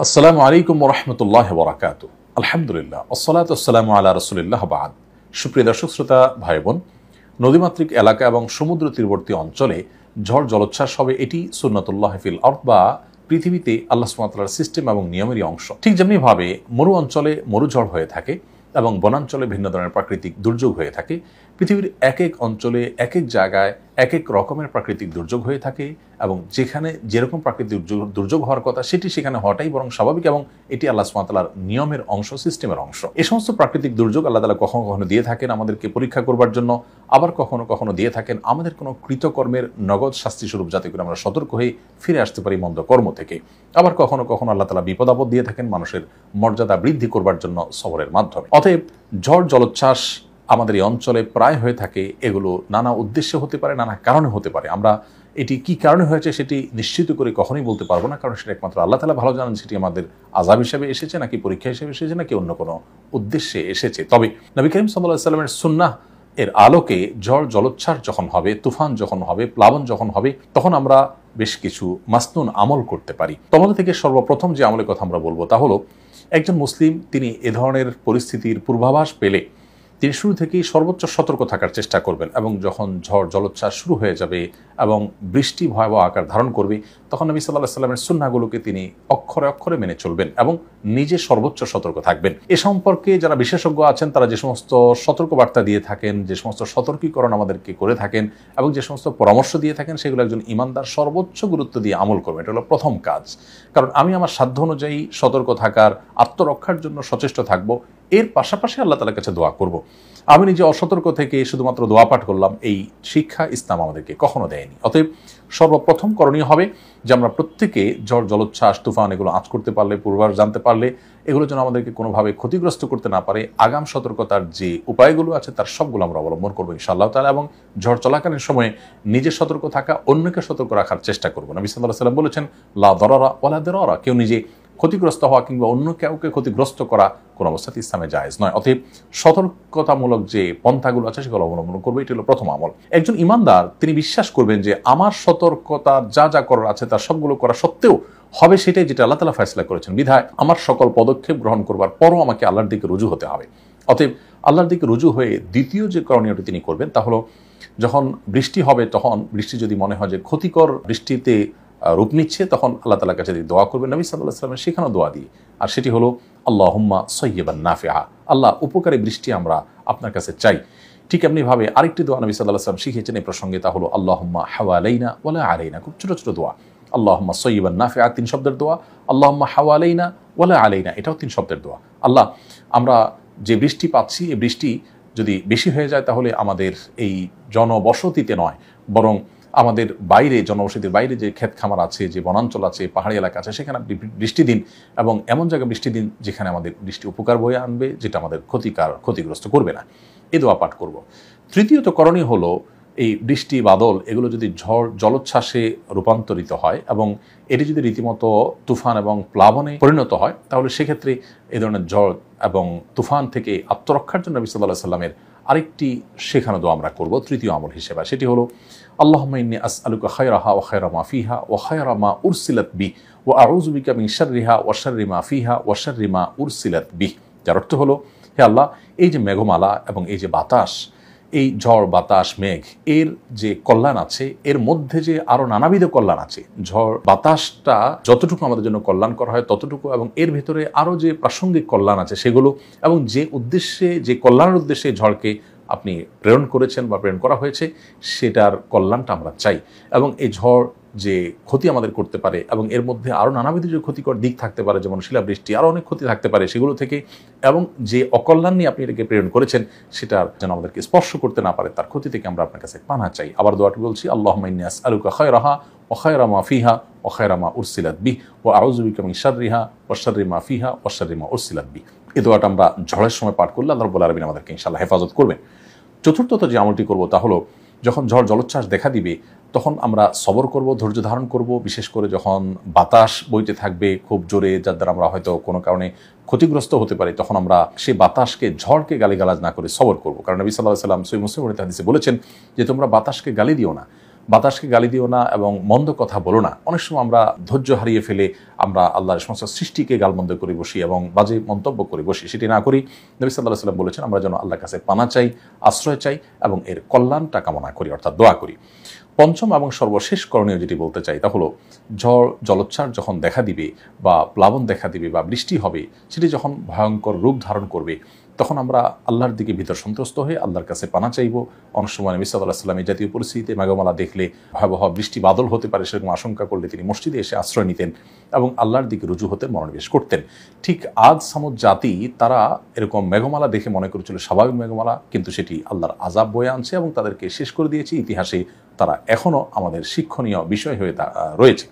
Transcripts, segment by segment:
আসসালামু আলাইকুম ওয়া রাহমাতুল্লাহি ওয়া বারাকাতুহু। আলহামদুলিল্লাহ ওয়াসসালাতু ওয়াসসালামু আলা রাসূলিল্লাহ বা'দ। সুপ্রিয় দর্শক শ্রোতা ভাই বোন, নদীমাতৃক এলাকা এবং সমুদ্র তীরবর্তী অঞ্চলে ঝড় জলোচ্ছ্বাস হবে, এটি সুন্নাতুল্লাহ ফিল আরদ বা পৃথিবীতে আল্লাহ সুবহানাহু ওয়া তাআলার সিস্টেম এবং নিয়মেরই অংশ। ঠিক যেমনি ভাবে মরু অঞ্চলে মরুঝড় হয়ে থাকে এবং বনাঞ্চলে ভিন্ন ধরনের প্রাকৃতিক দুর্যোগ হয়ে থাকে, পৃথিবীর এক এক অঞ্চলে এক এক জায়গায় এক এক রকমের প্রাকৃতিক দুর্যোগ হয়ে থাকে এবং যেখানে যেরকম প্রাকৃতিক দুর্যোগ হওয়ার কথা সেটি সেখানে হওয়াটাই বরং স্বাভাবিক এবং এটি আল্লাহ সুবহানাহু ওয়া তাআলার নিয়মের অংশ, সিস্টেমের অংশ। এই সমস্ত প্রাকৃতিক দুর্যোগ আল্লাহ তাআলা কখনো কখনো দিয়ে থাকেন আমাদেরকে পরীক্ষা করবার জন্য, আবার কখনো কখনো দিয়ে থাকেন আমাদের কোনো কৃতকর্মের নগদ শাস্তি স্বরূপ, যাতে করে আমরা সতর্ক হয়ে ফিরে আসতে পারি মন্দ কর্ম থেকে। আবার কখনো কখনো আল্লাহ তাআলা বিপদ আপদ দিয়ে থাকেন মানুষের মর্যাদা বৃদ্ধি করবার জন্য সবরের মাধ্যমে। অতএব ঝড় জলোচ্ছ্বাস আমাদের এই অঞ্চলে প্রায় হয়ে থাকে। এগুলো নানা উদ্দেশ্যে হতে পারে, নানা কারণে হতে পারে। আমরা এটি কি কারণে হয়েছে সেটি নিশ্চিত করে কখনোই বলতে পারবো না, কারণ সেটা একমাত্র আল্লাহ তাআলা ভালো জানেন সেটি আমাদের আযাব হিসেবে এসেছে নাকি পরীক্ষা হিসেবে এসেছে নাকি অন্য কোনো উদ্দেশ্যে এসেছে। তবে নবী করিম সাল্লাল্লাহু আলাইহি সাল্লামের সুন্নাহ এর আলোকে ঝড় জলোচ্ছ্বাস যখন হবে, তুফান যখন হবে, প্লাবন যখন হবে, তখন আমরা বেশ কিছু মাসনুন আমল করতে পারি। তোমাদের থেকে সর্বপ্রথম যে আমলের কথা আমরা বলবো তা হলো, একজন মুসলিম তিনি এ ধরনের পরিস্থিতির পূর্বাভাস পেলে তিনি শুরু থেকেই সর্বোচ্চ সতর্ক থাকার চেষ্টা করবেন এবং যখন ঝড় জলোচ্ছ্বাস শুরু হয়ে যাবে এবং বৃষ্টি ভয়াবহ আকার ধারণ করবে, তখন নবী সাল্লাল্লাহু আলাইহি সাল্লামের সুন্নাহগুলোকে তিনি অক্ষরে অক্ষরে মেনে চলবেন এবং নিজে সর্বোচ্চ সতর্ক থাকবেন। এ সম্পর্কে যারা বিশেষজ্ঞ আছেন তারা যে সমস্ত সতর্কবার্তা দিয়ে থাকেন, যে সমস্ত সতর্কীকরণ আমাদেরকে করে থাকেন এবং যে সমস্ত পরামর্শ দিয়ে থাকেন, সেগুলো একজন ইমানদার সর্বোচ্চ গুরুত্ব দিয়ে আমল করবেন। এটা হলো প্রথম কাজ। কারণ আমি আমার সাধ্য অনুযায়ী সতর্ক থাকার, আত্মরক্ষার জন্য সচেষ্ট থাকব, এর পাশাপাশি আল্লাহ তাআলার কাছে দোয়া করব। আমি নিজে অসতর্ক থেকে শুধুমাত্র দোয়া পাঠ করলাম, এই শিক্ষা ইসলাম আমাদেরকে কখনো দেয়নি। অতএব সর্বপ্রথম করণীয় হবে যে আমরা প্রত্যেকে ঝড় জলোচ্ছ্বাস তুফান এগুলো আঁচ করতে পারলে, পূর্বাভাস জানতে পারলে, এগুলো যেন আমাদেরকে কোনোভাবে ক্ষতিগ্রস্ত করতে না পারে, আগাম সতর্কতার যে উপায়গুলো আছে তার সবগুলো আমরা অবলম্বন করবো ইনশাআল্লাহ তাআলা। এবং ঝড় চলাকালীন সময়ে নিজে সতর্ক থাকা, অন্যকে সতর্ক রাখার চেষ্টা করবো। নবী সাল্লাল্লাহু আলাইহি ওয়াসাল্লাম বলেছেন, লা দরারা ওয়ালা দিরারা, কেউ নিজে ক্ষতিগ্রস্ত হওয়া কিংবা অন্য কাউকে ক্ষতিগ্রস্ত করা কোনো অবস্থাতে ইসলামে জায়েজ নয়। অতএব সতর্কতামূলক যে পন্থাগুলো আছে সেগুলো অবলম্বন করবে, এটি হলো প্রথম আমল। একজন ইমানদার তিনি বিশ্বাস করবেন যে আমার সতর্কতার যা যা করার আছে তার সবগুলো করা সত্ত্বেও হবে সেটাই যেটা আল্লাহ তাআলা ফয়সালা করেছেন, বিধায় আমার সকল পদক্ষেপ গ্রহণ করবার পরও আমাকে আল্লাহর দিকে রুজু হতে হবে। অতএব আল্লাহর দিকে রুজু হয়ে দ্বিতীয় যে করণীয়টি তিনি করবেন তা হলো, যখন বৃষ্টি হবে তখন বৃষ্টি যদি মনে হয় যে ক্ষতিকর বৃষ্টিতে রূপ নিচ্ছে, তখন আল্লাহ তাআলার কাছে দোয়া করবেন নবী সাল্লাল্লাহু আলাইহি ওয়াসাল্লামের শেখানো দোয়া দিয়ে। আর সেটি হলো আল্লাহুম্মা সাইয়্যিবান নাফিআ, আল্লাহ উপকারী বৃষ্টি আমরা আপনার কাছে চাই। ঠিক এমনিভাবে আরেকটি দোয়া নবী সাল্লাল্লাহু আলাইহি ওয়াসাল্লাম শিখিয়েছেন এই প্রসঙ্গে, তা হলো আল্লাহুম্মা হাওয়ালাইনা ওয়ালা আলাইনা। খুব ছোট ছোট দোয়া, আল্লাহুম্মা সাইয়্যিবান নাফিআ 3 শব্দের দোয়া, আল্লাহুম্মা হাওয়ালাইনা ওয়ালা আলাইনা এটাও 3 শব্দের দোয়া। আল্লাহ, আমরা যে বৃষ্টি পাচ্ছি এই বৃষ্টি যদি বেশি হয়ে যায় তাহলে আমাদের এই জনবসতিতে নয়, বরং আমাদের বাইরে, জনবসতির বাইরে যে ক্ষেত খামার আছে, যে বনাঞ্চল আছে, পাহাড়ি এলাকা আছে, সেখানে বৃষ্টি দিন এবং এমন জায়গায় বৃষ্টি দিন যেখানে আমাদের বৃষ্টি উপকার বয়ে আনবে, যেটা আমাদের ক্ষতিগ্রস্ত করবে না। এ দোয়া পাঠ করব। তৃতীয়ত করণীয় হলো, এই বৃষ্টি বাদল এগুলো যদি ঝড় জলোচ্ছ্বাসে রূপান্তরিত হয় এবং এটি যদি রীতিমতো তুফান এবং প্লাবনে পরিণত হয়, তাহলে সেক্ষেত্রে এই ধরনের ঝড় এবং তুফান থেকে আত্মরক্ষার জন্য নবী সাল্লাল্লাহু আলাইহি সাল্লামের আরেকটি শেখানো দোয়া আমরা করব তৃতীয় আমল হিসেবে। সেটি হলো আল্লাহুম্মা ইন্নী আসআলুকা খায়রাহা ওয়া খায়রা মা ফিহা ওয়া খায়রা মা উরসিলাত বি ওয়া আউযু বিকা মিন শাররিহা ওয়া শাররি মা ফিহা ওয়া শাররি মা উরসিলাত বি। যার অর্থ হলো, হে আল্লাহ, এই যে মেঘমালা এবং এই যে বাতাস, এই ঝড় বাতাস মেঘ, এর যে কল্যাণ আছে এর মধ্যে যে আরো নানাবিধ কল্যাণ আছে। ঝড় বাতাসটা যতটুকু আমাদের জন্য কল্যাণ করা হয় ততটুকু, এবং এর ভিতরে আরো যে প্রাসঙ্গিক কল্যাণ আছে সেগুলো, এবং যে উদ্দেশ্যে, যে কল্যাণের উদ্দেশ্যে ঝড়কে আপনি প্রেরণ করেছেন বা প্রেরণ করা হয়েছে সেটার কল্যাণটা আমরা চাই। এবং এই ঝড় যে ক্ষতি আমাদের করতে পারে এবং এর মধ্যে আরও নানাবিধ যে ক্ষতিকর দিক থাকতে পারে, যেমন শিলাবৃষ্টি, আরও অনেক ক্ষতি থাকতে পারে সেগুলো থেকে, এবং যে অকল্যাণ নিয়ে আপনি এটাকে প্রেরণ করেছেন সেটার যেন আমাদেরকে স্পর্শ করতে না পারে, তার ক্ষতি থেকে আমরা আপনার কাছে পানাহ চাই। আবার দোয়াটি বলছি, আল্লাহুম্মা ইন্নী আসআলুকা খায়রাহা ওয়া খায়রা মা ফিহা ওয়া খায়রা মা উরসিলাত বিহি ওয়া আউযু বিকা মিন শাররিহা ওয়া শাররি মা ফিহা ওয়া শাররি মা উরসিলাত বিহি। এই দোয়াটা আমরা ঝড়ের সময় পাঠ করলে আল্লাহ রাব্বুল আলামিন আমাদেরকে ইনশাআল্লাহ হেফাজত করবেন। চতুর্থত যে আমলটি করব তা হলো, যখন ঝড় জলোচ্ছ্বাস দেখা দিবে তখন আমরা সবর করব, ধৈর্য ধারণ করব। বিশেষ করে যখন বাতাস বইতে থাকবে খুব জোরে, যার দ্বারা আমরা হয়তো কোনো কারণে ক্ষতিগ্রস্ত হতে পারি, তখন আমরা সেই বাতাসকে, ঝড়কে গালিগালাজ না করে সবর করব। কারণ নবী সাল্লাল্লাহু আলাইহি ওয়াসাল্লাম সহিহ মুসলিমের হাদিসে বলেছেন যে তোমরা বাতাসকে গালি দিও না, বাতাসকে গালি দিও না এবং মন্দ কথা বলো না। অনেক সময় আমরা ধৈর্য হারিয়ে ফেলে আমরা আল্লাহর সমস্ত সৃষ্টিকে গালমন্দ করে বসি এবং বাজে মন্তব্য করে বসি, সেটি না করি। নবী সাল্লাল্লাহু আলাইহি ওয়াসাল্লাম বলেছেন আমরা যেন আল্লাহর কাছে পানা চাই, আশ্রয় চাই এবং এর কল্যাণটা কামনা করি, অর্থাৎ দোয়া করি। পঞ্চম এবং সর্বশেষ করণীয় যেটি বলতে চাই তা হলো ঝড় জলোচ্ছ্বাস যখন দেখা দিবে বা প্লাবন দেখা দিবে বা বৃষ্টি হবে, সেটি যখন ভয়ঙ্কর রূপ ধারণ করবে, তখন আমরা আল্লাহর দিকে ভিতর সন্ত্রস্ত হয়ে আল্লাহর কাছে পানা চাইব। অনেক সময় নবী সাল্লাল্লাহু আলাইহি ওয়াসাল্লাম এই জাতীয় পরিস্থিতিতে মেঘমালা দেখলে, ভয়াবহ বৃষ্টি বাদল হতে পারে সেরকম আশঙ্কা করলে তিনি মসজিদে এসে আশ্রয় নিতেন এবং আল্লাহর দিকে রুজু হতে মনোনিবেশ করতেন। ঠিক আদ সামুদ জাতি তারা এরকম মেঘমালা দেখে মনে করেছিল স্বাভাবিক মেঘমালা, কিন্তু সেটি আল্লাহর আযাব বয়ে আনছে এবং তাদেরকে শেষ করে দিয়েছে। ইতিহাসে তারা এখনও আমাদের শিক্ষণীয় বিষয় হয়ে রয়েছে।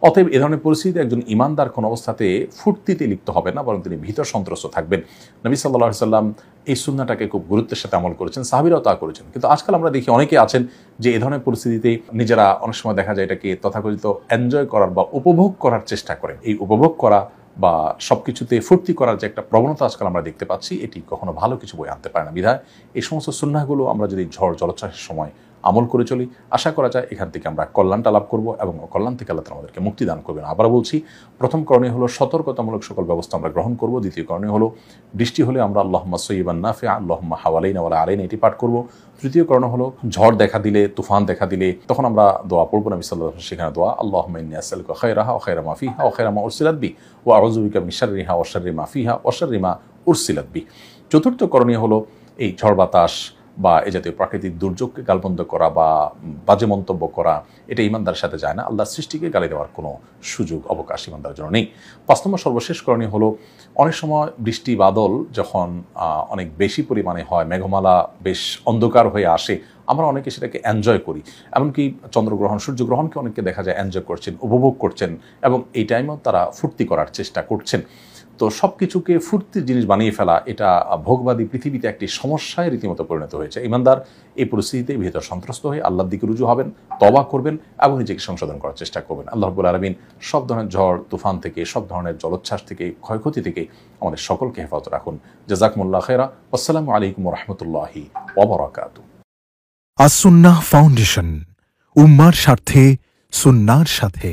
অতএব এ ধরনের পরিস্থিতিতে একজন ইমানদার কোন অবস্থাতে ফুর্তিতে লিপ্ত হবে না, বরং তিনি ভিতর সন্ত্রস্ত থাকবেন। নবী সাল্লাল্লাহু আলাইহি ওয়াসাল্লাম এই সুন্নাহটাকে খুব গুরুত্বের সাথে আমল করেছেন, সাহাবীরাও তা করেছেন। কিন্তু আজকাল আমরা দেখি অনেকে আছেন যে এই ধরনের পরিস্থিতিতে নিজেরা অনেক সময় দেখা যায় এটাকে তথাকথিত এনজয় করার বা উপভোগ করার চেষ্টা করেন। এই উপভোগ করা বা সবকিছুতে ফুর্তি করার যে একটা প্রবণতা আজকাল আমরা দেখতে পাচ্ছি, এটি কখনো ভালো কিছু বয়ে আনতে পারে না। বিধায় এই সমস্ত সুন্নাহগুলো আমরা যদি ঝড় জলোচ্ছ্বাসের সময় আমল করে চলি, আশা করা যায় এখান থেকে আমরা কল্যাণটা লাভ করব এবং কল্যাণ থেকে আল্লাহ তাআলা আমাদেরকে মুক্তি দান করবেন। আবার বলছি, প্রথম করণীয় হলো সতর্কতামূলক সকল ব্যবস্থা আমরা গ্রহণ করব। দ্বিতীয় করণীয় হলো বৃষ্টি হলে আমরা আল্লাহুম্মা সাইয়্যিবান নাফিআ আল্লাহুম্মা হাওয়ালাইনা ওয়ালা আলাইনা এটি পাঠ করব। তৃতীয় করণীয় হলো ঝড় দেখা দিলে, তুফান দেখা দিলে তখন আমরা দোয়া পড়ব। নবী সাল্লাল্লাহু আলাইহি ওয়াসাল্লাম সেখানে দোয়া আল্লাহুম্মা ইন্নী আসআলুকা খায়রাহা ওয়া খায়রা মা ফিহা ওয়া খায়রা মা উরসিলাত বি ওয়া আউযু বিকা মিন শাররিহা ওয়া শাররি মা ফিহা ওয়া শাররি মা উরসিলাত বি। চতুর্থ করণীয় হলো এই ঝড় বাতাস বা এ জাতীয় প্রাকৃতিক দুর্যোগকে গালমন্দ করা বা বাজে মন্তব্য করা, এটা ইমানদারের সাথে যায় না। আল্লাহর সৃষ্টিকে গালি দেওয়ার কোনো সুযোগ অবকাশ ইমানদারের জন্য নেই। ৫ নম্বর সর্বশেষ করণীয় হলো অনেক সময় বৃষ্টি বাদল যখন অনেক বেশি পরিমাণে হয়, মেঘমালা বেশ অন্ধকার হয়ে আসে, আমরা অনেকে সেটাকে এনজয় করি। এমনকি চন্দ্রগ্রহণ সূর্যগ্রহণকে অনেকে দেখা যায় এনজয় করছেন, উপভোগ করছেন এবং এই টাইমেও তারা ফুর্তি করার চেষ্টা করছেন। তো সব কিছুকে ফুর্তির জিনিস বানিয়ে ফেলা, এটা ভোগবাদী পৃথিবীতে একটি সমস্যায় রীতিমতো পরিণত হয়েছে। ইমানদার এই পরিস্থিতিতে ভিতর সন্ত্রস্ত হয়ে আল্লাহর দিকে রুজু হবেন, তওবা করবেন এবং নিজেকে সংশোধন করার চেষ্টা করবেন। আল্লাহ রাব্বুল আলামিন সব ধরনের ঝড় তুফান থেকে, সব ধরনের জলোচ্ছ্বাস থেকে, ক্ষয়ক্ষতি থেকে আমাদের সকলকে হেফাজত রাখুন। জাযাকুমুল্লাহ খায়রা। আসসালামু আলাইকুম ওয়া রাহমাতুল্লাহি ওয়া বারাকাতুহু। আস-সুন্নাহ ফাউন্ডেশন, উম্মার স্বার্থে সুন্নাহর সাথে।